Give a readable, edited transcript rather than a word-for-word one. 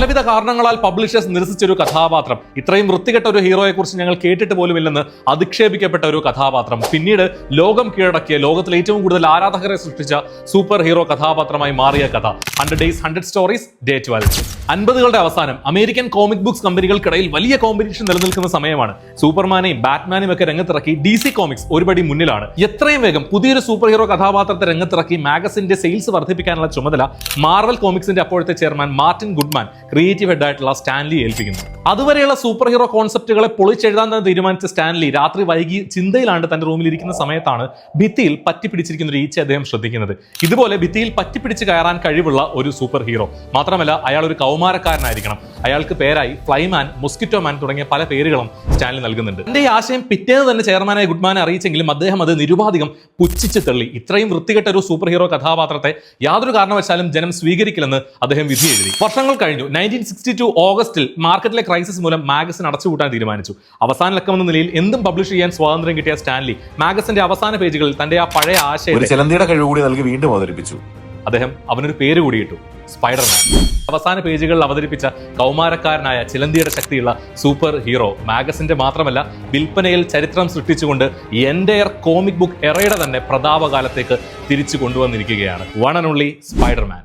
പലവിധ കാരണങ്ങളാൽ പബ്ലിഷേഴ്സ് നിരസിച്ച ഒരു കഥാപാത്രം, ഇത്രയും വൃത്തികെട്ട ഒരു ഹീറോയെ കുറിച്ച് ഞങ്ങൾ കേട്ടിട്ട് പോലുമില്ലെന്ന് അധിക്ഷേപിക്കപ്പെട്ട ഒരു കഥാപാത്രം, പിന്നീട് ലോകം കീഴടക്കിയ, ലോകത്തിൽ ഏറ്റവും കൂടുതൽ ആരാധകരെ സൃഷ്ടിച്ച സൂപ്പർ ഹീറോ കഥാപാത്രമായി മാറിയ കഥ 100 Days 100 Stories Day 12. 50കളുടെ അവസാനം അമേരിക്കൻ കോമിക് ബുക്സ് കമ്പനികൾക്കിടയിൽ വലിയ കോമ്പറ്റീഷൻ നിലനിൽക്കുന്ന സമയമാണ്. സൂപ്പർമാനെയും ബാറ്റ്മാനെയും ഒക്കെ രംഗത്തിറക്കി DC കോമിക്സ് ഒരുപടി മുന്നിലാണ്. എത്രയും വേഗം പുതിയൊരു സൂപ്പർ ഹീറോ കഥാപാത്രത്തെ രംഗത്തിറക്കി മാഗസിന്റെ സെയിൽസ് വർദ്ധിപ്പിക്കാനുള്ള ചുമതല മാർവൽ കോമിക്സിന്റെ അപ്പോഴത്തെ chairman Martin Goodman creative head ആയിട്ടുള്ള സ്റ്റാൻലി ഏൽപ്പിക്കുന്നു. അതുവരെയുള്ള സൂപ്പർ ഹീറോ കോൺസെപ്റ്റുകളെ പൊളിച്ചെഴുതാൻ തന്നെ തീരുമാനിച്ച സ്റ്റാൻലി രാത്രി വൈകി ചിന്തയിലാണ്ട് തന്റെ റൂമിൽ ഇരിക്കുന്ന സമയത്താണ് ഭിത്തിയിൽ പറ്റിപ്പിടിച്ചിരിക്കുന്ന ഒരു ഈച്ച അദ്ദേഹം ശ്രദ്ധിക്കുന്നത്. ഇതുപോലെ ഭിത്തിയിൽ പറ്റിപ്പിടിച്ച് കയറാൻ കഴിവുള്ള ഒരു സൂപ്പർ ഹീറോ മാത്രമല്ല, അയാൾ ഒരു കൗമാരക്കാരനായിരിക്കണം. അയാൾക്ക് പേരായി ഫ്ലൈമാൻ, മൊസ്കിറ്റോ മാൻ തുടങ്ങിയ പല പേരുകളും സ്റ്റാൻലി നൽകുന്നുണ്ട്. തന്റെ ഈ ആശയം പിറ്റേന്ന് തന്നെ ചെയർമാനായ ഗുഡ്മാനെ അറിയിച്ചെങ്കിലും അദ്ദേഹം അത് നിരുപാധികം പുച്ഛിച്ച് തള്ളി. ഇത്രയും വൃത്തികെട്ട ഒരു സൂപ്പർ ഹീറോ കഥാപാത്രത്തെ യാതൊരു കാരണവശാലും ജനം സ്വീകരിക്കില്ലെന്ന് അദ്ദേഹം വിധി എഴുതി. വർഷങ്ങൾ കഴിഞ്ഞു. 1962 ഓഗസ്റ്റിൽ മാർക്കറ്റിലെ ക്രൈസിസ് മൂലം മാഗസിൻ അടച്ചുപൂട്ടാൻ തീരുമാനിച്ചു. അവസാന ലക്കമെന്ന നിലയിൽ എന്തും പബ്ലിഷ് ചെയ്യാൻ സ്വാതന്ത്ര്യം കിട്ടിയ സ്റ്റാൻലി മാഗസിന്റെ അവസാന പേജുകളിൽ തന്റെ ആ പഴയ ആശയം ചിലന്തിയുടെ കഴിവ് കൂടി നൽകി വീണ്ടും അവതരിപ്പിച്ചു. അദ്ദേഹം അവനൊരു പേര് കൂടിയിട്ടു, സ്പൈഡർമാൻ. അവസാന പേജുകളിൽ അവതരിപ്പിച്ച കൗമാരക്കാരനായ ചിലന്തിയുടെ ശക്തിയുള്ള സൂപ്പർ ഹീറോ മാഗസിന്റെ മാത്രമല്ല വിൽപ്പനയിൽ ചരിത്രം സൃഷ്ടിച്ചുകൊണ്ട് എൻ്റയർ കോമിക് ബുക്ക് എറയുടെ തന്നെ പ്രതാപകാലത്തേക്ക് തിരിച്ചു കൊണ്ടുവന്നിരിക്കുകയാണ്. One and only Spiderman.